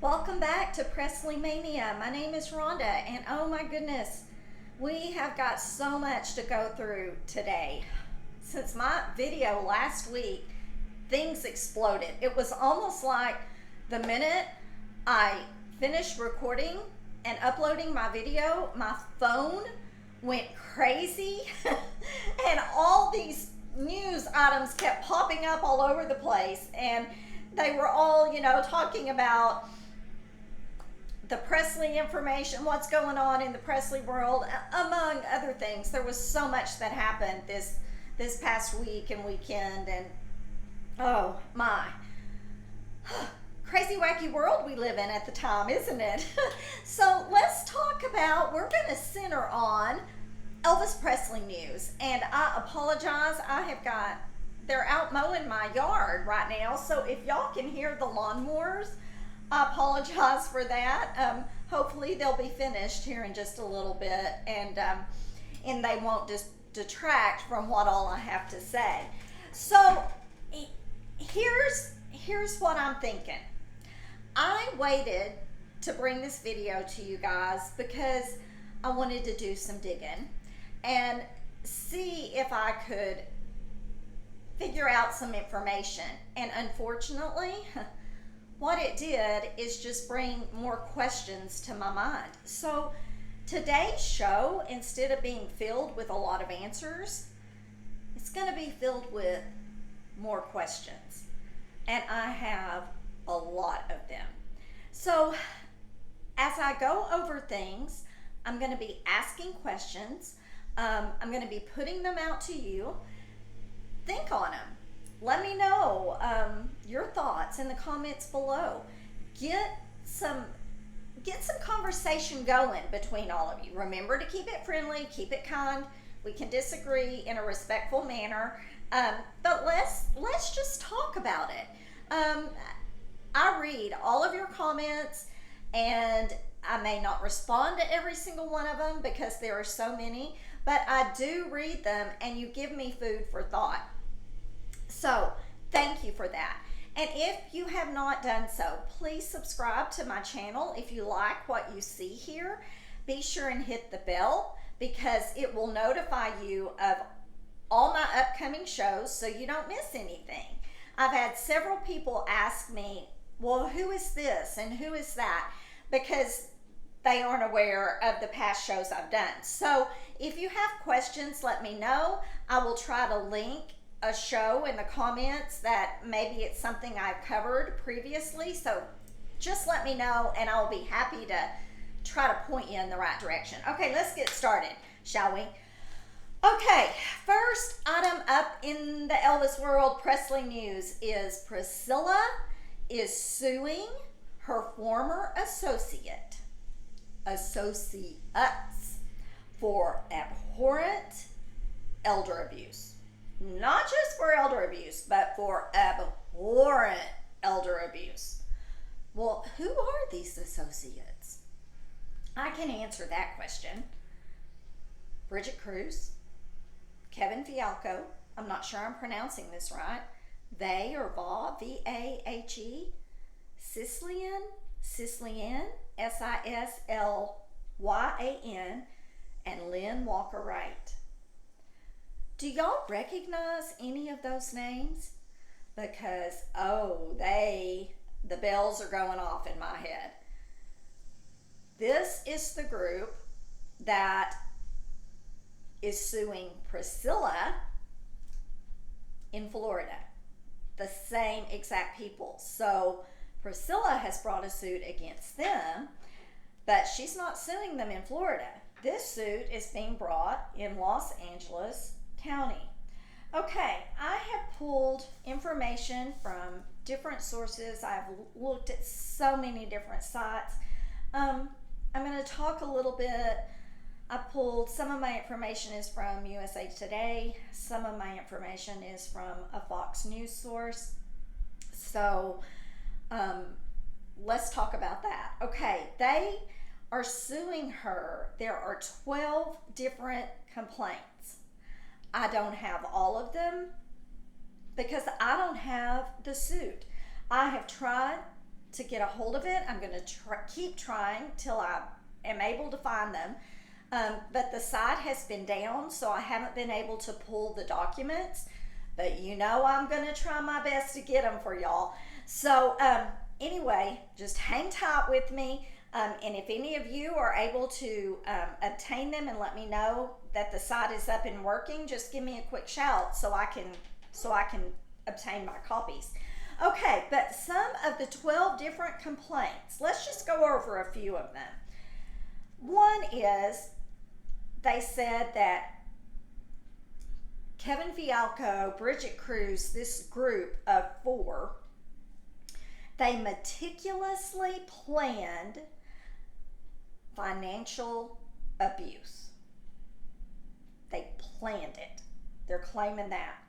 Welcome back to Presley Mania. My name is Rhonda, and oh my goodness, we have got so much to go through today. Since my video last week, things exploded. It was almost like the minute I finished recording and uploading my video, my phone went crazy, and all these news items kept popping up all over the place, and they were all, talking about the Presley information, what's going on in the Presley world, among other things. There was so much that happened this past week and weekend, and oh my, crazy wacky world we live in at the time, isn't it? So let's talk about. We're going to center on Elvis Presley news, and I apologize. They're out mowing my yard right now, so if y'all can hear the lawnmowers, I apologize for that. Hopefully they'll be finished here in just a little bit, and they won't just detract from what all I have to say. So here's what I'm thinking. I waited to bring this video to you guys because I wanted to do some digging and see if I could figure out some information. And unfortunately, what it did is just bring more questions to my mind. So today's show, instead of being filled with a lot of answers, it's going to be filled with more questions. And I have a lot of them. So as I go over things, I'm going to be asking questions. I'm going to be putting them out to you. Think on them. Let me know your thoughts in the comments below. Get some conversation going between all of you. Remember to keep it friendly, keep it kind. We can disagree in a respectful manner, but let's just talk about it. I read all of your comments, and I may not respond to every single one of them because there are so many, but I do read them, and you give me food for thought. So thank you for that. And if you have not done so, please subscribe to my channel. If you like what you see here, be sure and hit the bell because it will notify you of all my upcoming shows so you don't miss anything. I've had several people ask me, well, who is this and who is that? Because they aren't aware of the past shows I've done. So if you have questions, let me know. I will try to link a show in the comments that maybe it's something I've covered previously. So just let me know and I'll be happy to try to point you in the right direction. Okay, let's get started, shall we? Okay, first item up in the Elvis world Presley news is Priscilla is suing her former associates for abhorrent elder abuse. Not just for elder abuse, but for abhorrent elder abuse. Well, who are these associates? I can answer that question. Bridget Cruz, Kevin Fialco, I'm not sure I'm pronouncing this right, they or Va, V-A-H-E, Sislyan, S-I-S-L-Y-A-N, and Lynn Walker Wright. Do y'all recognize any of those names? Because, the bells are going off in my head. This is the group that is suing Priscilla in Florida. The same exact people. So Priscilla has brought a suit against them, but she's not suing them in Florida. This suit is being brought in Los Angeles County. Okay, I have pulled information from different sources. I've looked at so many different sites. I'm going to talk a little bit. I pulled some of my information is from USA Today. Some of my information is from a Fox News source. So let's talk about that. Okay, they are suing her. There are 12 different complaints. I don't have all of them because I don't have the suit. I have tried to get a hold of it. I'm going to keep trying till I am able to find them. But the site has been down, so I haven't been able to pull the documents. But you know I'm going to try my best to get them for y'all. So anyway, just hang tight with me. And if any of you are able to obtain them and let me know that the site is up and working, just give me a quick shout so I can obtain my copies. Okay, but some of the 12 different complaints, let's just go over a few of them. One is they said that Kevin Fialco, Bridget Cruz, this group of 4, they meticulously planned financial abuse. They planned it. They're claiming that.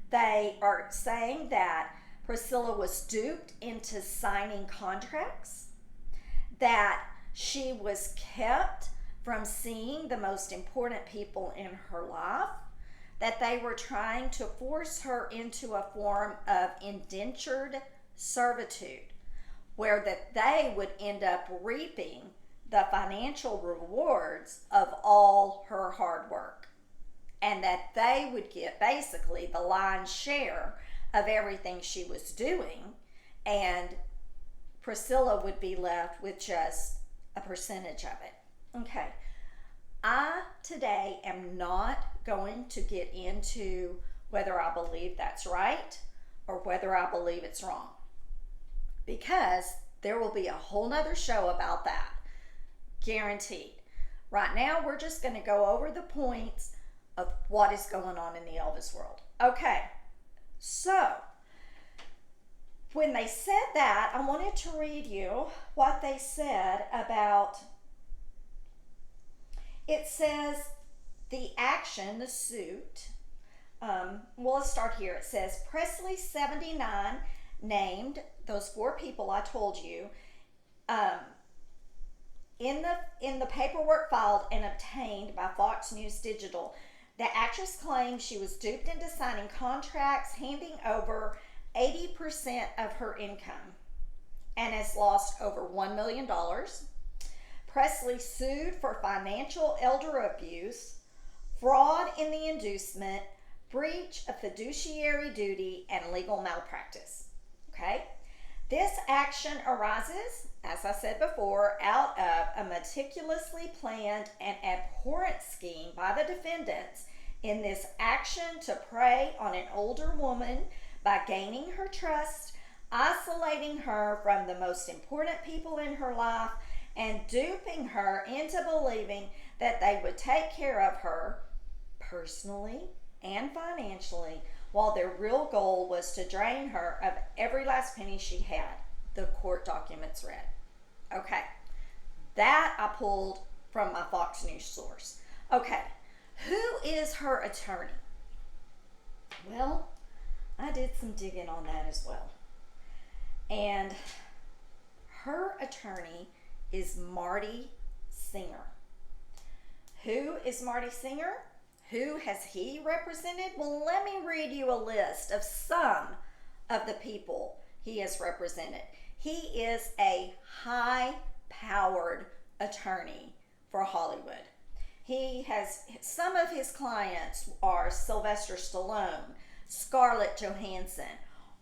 They are saying that Priscilla was duped into signing contracts, that she was kept from seeing the most important people in her life, that they were trying to force her into a form of indentured servitude, where that they would end up reaping the financial rewards of all her hard work, and that they would get basically the lion's share of everything she was doing, and Priscilla would be left with just a percentage of it. Okay, I today am not going to get into whether I believe that's right or whether I believe it's wrong, because there will be a whole nother show about that, guaranteed. Right now, we're just going to go over the points of what is going on in the Elvis world. Okay, so when they said that, I wanted to read you what they said about, it says the action, the suit, well, let's start here. It says Presley 79 named those 4 people I told you in the paperwork filed and obtained by Fox News Digital. The actress claimed she was duped into signing contracts, handing over 80% of her income, and has lost over $1 million. Presley sued for financial elder abuse, fraud in the inducement, breach of fiduciary duty, and legal malpractice. Okay? This action arises, as I said before, out of a meticulously planned and abhorrent scheme by the defendants in this action to prey on an older woman by gaining her trust, isolating her from the most important people in her life, and duping her into believing that they would take care of her personally and financially, while their real goal was to drain her of every last penny she had, the court documents read. Okay, that I pulled from my Fox News source. Okay, who is her attorney? Well, I did some digging on that as well. And her attorney is Marty Singer. Who is Marty Singer? Who has he represented? Well, let me read you a list of some of the people he has represented. He is a high-powered attorney for Hollywood. He has, some of his clients are Sylvester Stallone, Scarlett Johansson,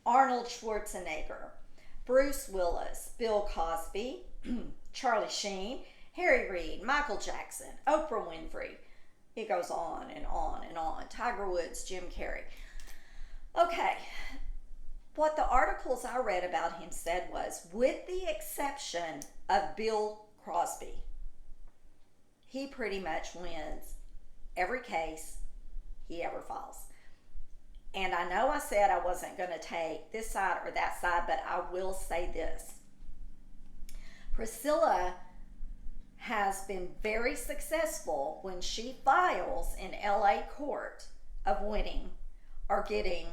Arnold Schwarzenegger, Bruce Willis, Bill Cosby, Charlie Sheen, Harry Reid, Michael Jackson, Oprah Winfrey. It goes on and on and on. Tiger Woods, Jim Carrey. Okay, what the articles I read about him said was, with the exception of Bill Cosby, he pretty much wins every case he ever files. And I know I said I wasn't going to take this side or that side, but I will say this. Priscilla has been very successful when she files in LA court of winning or getting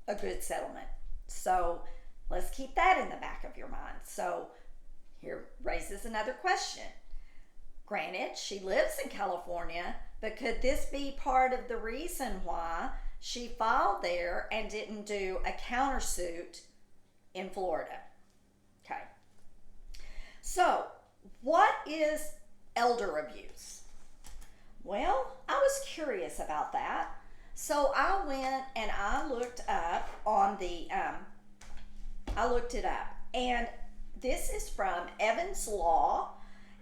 a good settlement. So let's keep that in the back of your mind. So here raises another question. Granted, she lives in California, but could this be part of the reason why she filed there and didn't do a countersuit in Florida. Okay. So, what is elder abuse? Well, I was curious about that. So I went and I looked up on the, I looked it up. And this is from Evans Law,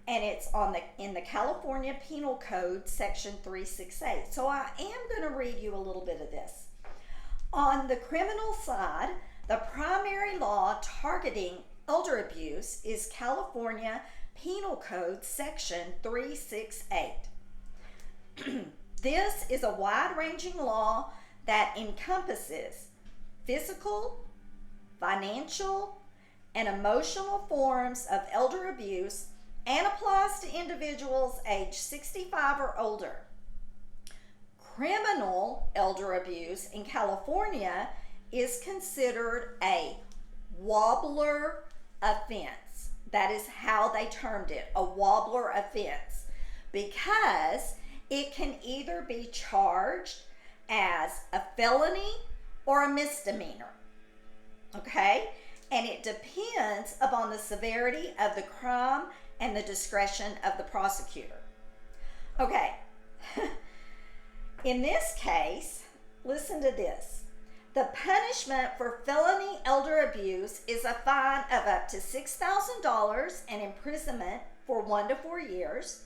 and it's in the California Penal Code, Section 368. So I am going to read you a little bit of this. On the criminal side, the primary law targeting elder abuse is California Penal Code, Section 368. This is a wide-ranging law that encompasses physical, financial, and emotional forms of elder abuse and applies to individuals age 65 or older. Criminal elder abuse in California is considered a wobbler offense. That is how they termed it, a wobbler offense, because it can either be charged as a felony or a misdemeanor, okay? And it depends upon the severity of the crime and the discretion of the prosecutor. Okay, in this case, listen to this. The punishment for felony elder abuse is a fine of up to $6,000 and imprisonment for 1 to 4 years.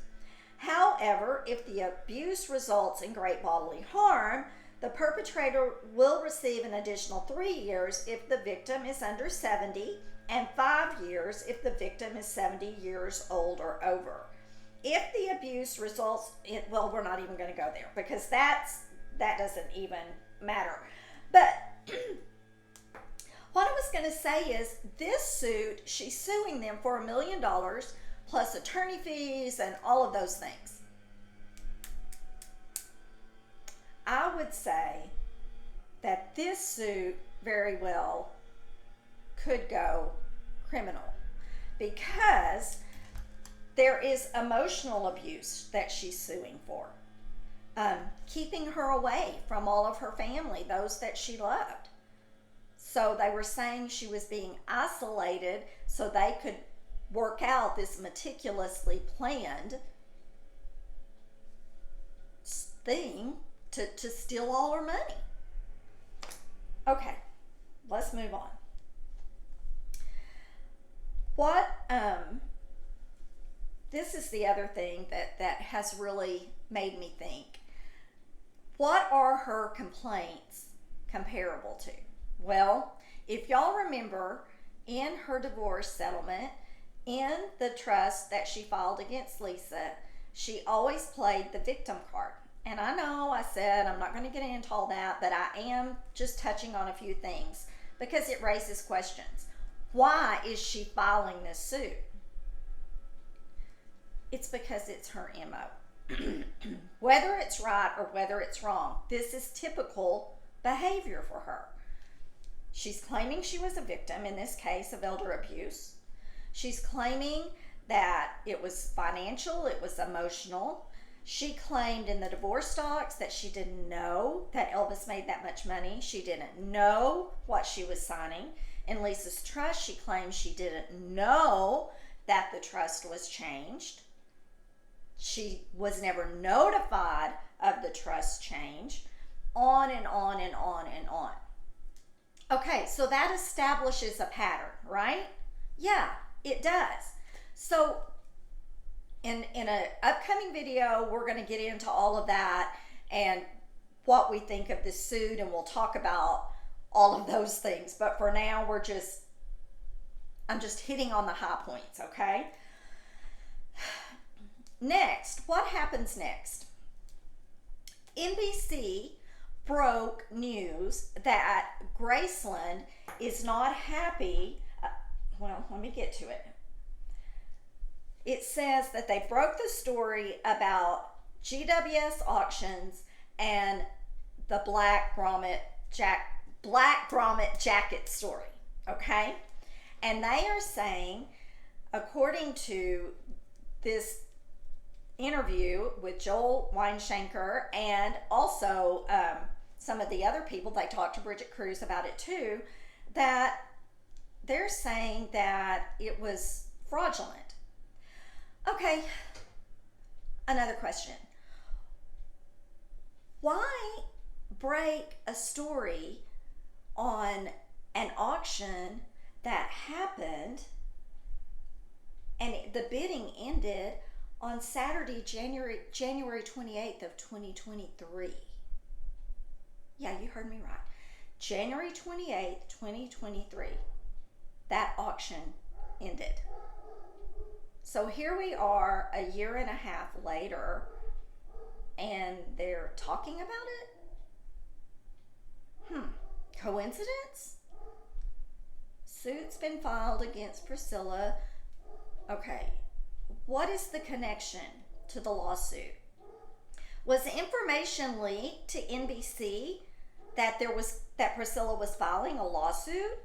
However, if the abuse results in great bodily harm, the perpetrator will receive an additional 3 years if the victim is under 70 and 5 years if the victim is 70 years old or over. If the abuse results in, well, we're not even going to go there because that doesn't even matter. But what I was going to say is this suit, she's suing them for $1 million plus attorney fees and all of those things. I would say that this suit very well could go criminal because there is emotional abuse that she's suing for. Keeping her away from all of her family, those that she loved. So they were saying she was being isolated so they could work out this meticulously planned thing to steal all her money. Okay, let's move on. This is the other thing that has really made me think. What are her complaints comparable to? Well, if y'all remember, in her divorce settlement, in the trust that she filed against Lisa, she always played the victim card. And I know I said I'm not going to get into all that, but I am just touching on a few things because it raises questions. Why is she filing this suit? It's because it's her MO. Whether it's right or whether it's wrong, this is typical behavior for her. She's claiming she was a victim, in this case, of elder abuse. She's claiming that it was financial, it was emotional. She claimed in the divorce docs that she didn't know that Elvis made that much money. She didn't know what she was signing. In Lisa's trust, she claims she didn't know that the trust was changed. She was never notified of the trust change. On and on and on and on. Okay, so that establishes a pattern, right? Yeah, it does. So in an upcoming video, we're going to get into all of that and what we think of this suit, and we'll talk about all of those things. But for now, I'm just hitting on the high points, okay? Next, what happens next? NBC broke news that Graceland is not happy. Well, let me get to it. It says that they broke the story about GWS Auctions and the black grommet jacket story, okay? And they are saying, according to this interview with Joel Weinshanker and also some of the other people, they talked to Bridget Cruz about it too, that they're saying that it was fraudulent. Okay, another question. Why break a story on an auction that happened and the bidding ended on Saturday, January 28th of 2023? Yeah, you heard me right. January 28th, 2023. That auction ended. So here we are a year and a half later, and they're talking about it? Coincidence? Suit's been filed against Priscilla. Okay, what is the connection to the lawsuit? Was the information leaked to NBC that Priscilla was filing a lawsuit?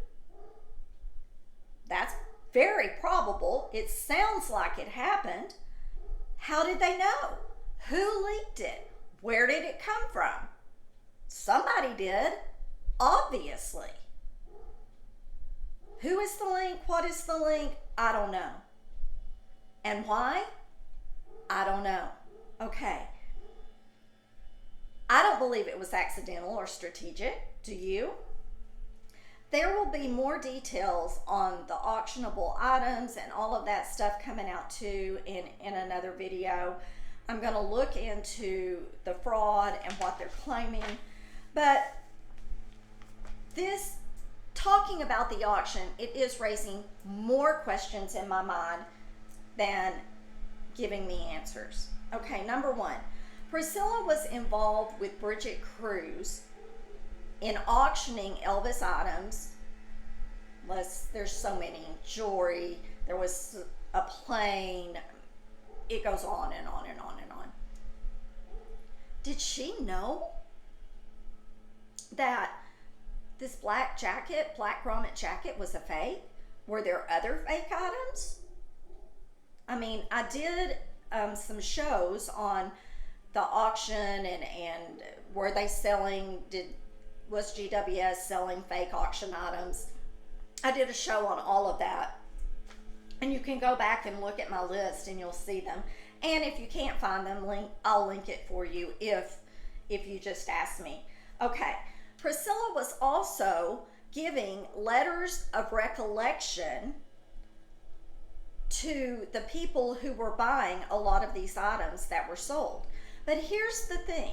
That's very probable. It sounds like it happened. How did they know? Who leaked it? Where did it come from? Somebody did, obviously. Who is the link? What is the link? I don't know. And why? I don't know. Okay. I don't believe it was accidental or strategic. Do you? There will be more details on the auctionable items and all of that stuff coming out too in another video. I'm going to look into the fraud and what they're claiming. But this, talking about the auction, it is raising more questions in my mind than giving me answers. Okay, number one, Priscilla was involved with Bridget Cruz in auctioning Elvis items. There's so many. Jewelry, there was a plane. It goes on and on and on and on. Did she know that this black grommet jacket was a fake? Were there other fake items? I mean, I did some shows on the auction and were they selling, was GWS selling fake auction items? I did a show on all of that. And you can go back and look at my list and you'll see them. And if you can't find them, I'll link it for you if you just ask me. Okay, Priscilla was also giving letters of recollection to the people who were buying a lot of these items that were sold. But here's the thing.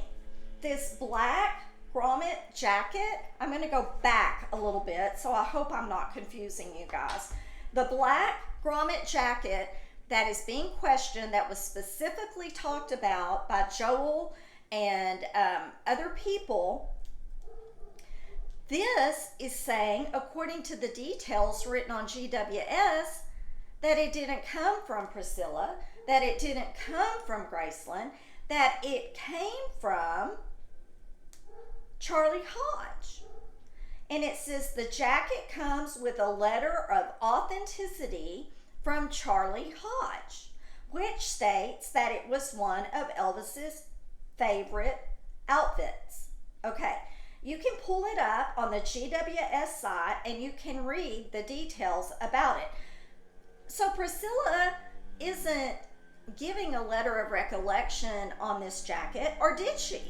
This black grommet jacket, I'm going to go back a little bit, so I hope I'm not confusing you guys. The black grommet jacket that is being questioned, that was specifically talked about by Joel and other people, this is saying, according to the details written on GWS, that it didn't come from Priscilla, that it didn't come from Graceland, that it came from Charlie Hodge. And it says the jacket comes with a letter of authenticity from Charlie Hodge, which states that it was one of Elvis's favorite outfits. Okay, you can pull it up on the GWS site and you can read the details about it. So Priscilla isn't giving a letter of recollection on this jacket, or did she?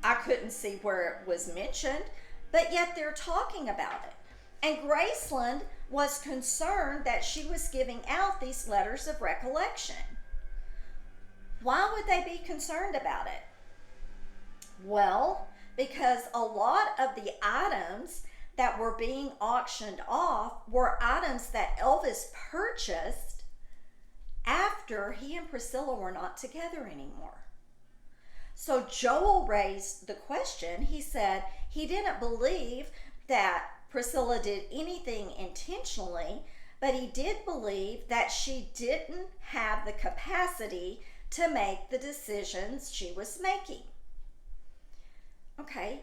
I couldn't see where it was mentioned, but yet they're talking about it. And Graceland was concerned that she was giving out these letters of recollection. Why would they be concerned about it? Well, because a lot of the items that were being auctioned off were items that Elvis purchased after he and Priscilla were not together anymore. So Joel raised the question. He said he didn't believe that Priscilla did anything intentionally, but he did believe that she didn't have the capacity to make the decisions she was making. Okay,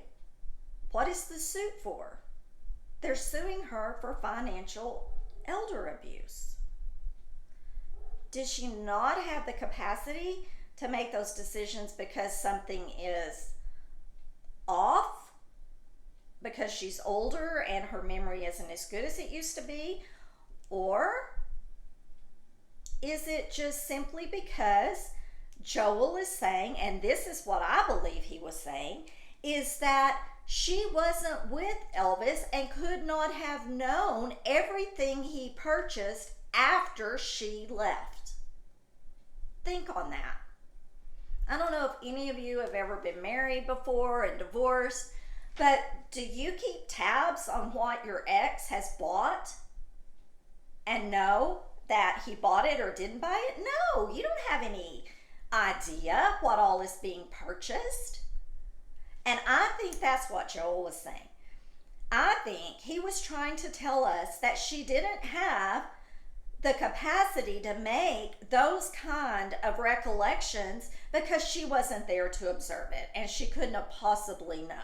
what is the suit for? They're suing her for financial elder abuse. Did she not have the capacity to make those decisions because something is off? because she's older and her memory isn't as good as it used to be? Or is it just simply because Joel is saying, and this is what I believe he was saying, is that she wasn't with Elvis and could not have known everything he purchased after she left? Think on that. I don't know if any of you have ever been married before and divorced, but do you keep tabs on what your ex has bought and know that he bought it or didn't buy it? No, you don't have any idea what all is being purchased. And I think that's what Joel was saying. I think he was trying to tell us that she didn't have the capacity to make those kind of recollections because she wasn't there to observe it and she couldn't have possibly known.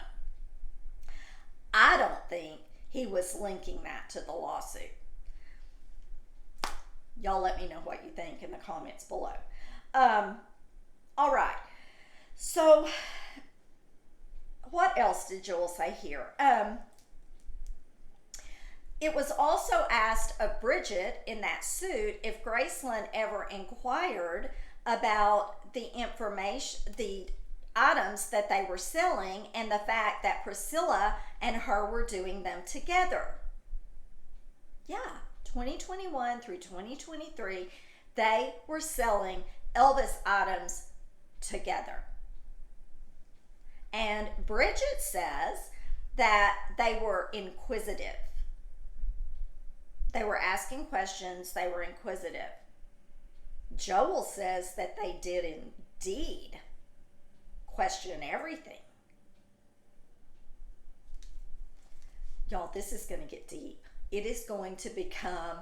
I don't think he was linking that to the lawsuit. Y'all let me know what you think in the comments below. All right. So what else did Joel say here? It was also asked of Bridget in that suit if Graceland ever inquired about the information, the items that they were selling, and the fact that Priscilla and her were doing them together. Yeah, 2021 through 2023, they were selling Elvis items together. And Bridget says that they were inquisitive. They were asking questions, they were inquisitive. Joel says that they did indeed question everything. Y'all, this is going to get deep. It is going to become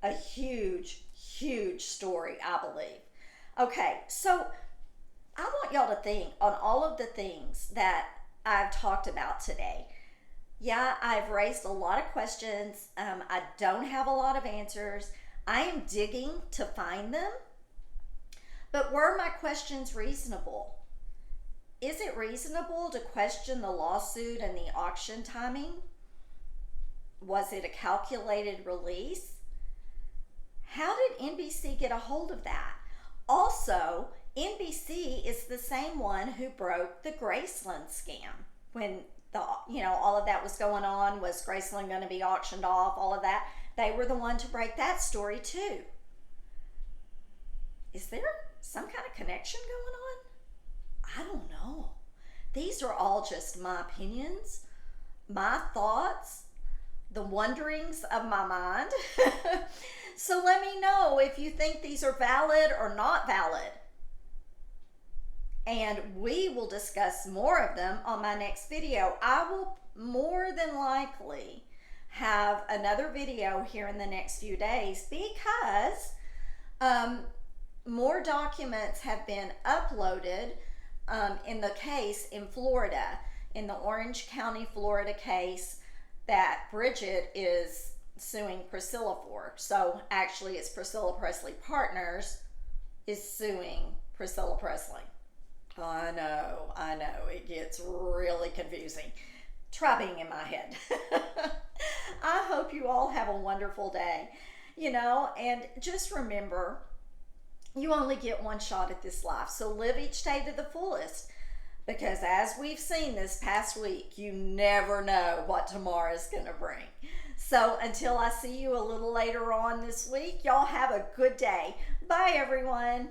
a huge, huge story, I believe. Okay, so I want y'all to think on all of the things that I've talked about today. Yeah, I've raised a lot of questions. I don't have a lot of answers. I am digging to find them. But were my questions reasonable? Is it reasonable to question the lawsuit and the auction timing? Was it a calculated release? How did NBC get a hold of that? Also, NBC is the same one who broke the Graceland scam. When all of that was going on, was Graceland going to be auctioned off, all of that, they were the one to break that story too. Is there some kind of connection going on? I don't know. These are all just my opinions, my thoughts, the wonderings of my mind. So let me know if you think these are valid or not valid. And we will discuss more of them on my next video. I will more than likely have another video here in the next few days because more documents have been uploaded in the case in Florida, in the Orange County, Florida case that Bridget is suing Priscilla for. So actually it's Priscilla Presley Partners is suing Priscilla Presley. I know, it gets really confusing. Try being in my head. I hope you all have a wonderful day, and just remember, you only get one shot at this life, so live each day to the fullest, because as we've seen this past week, you never know what tomorrow is going to bring. So until I see you a little later on this week, y'all have a good day. Bye, everyone.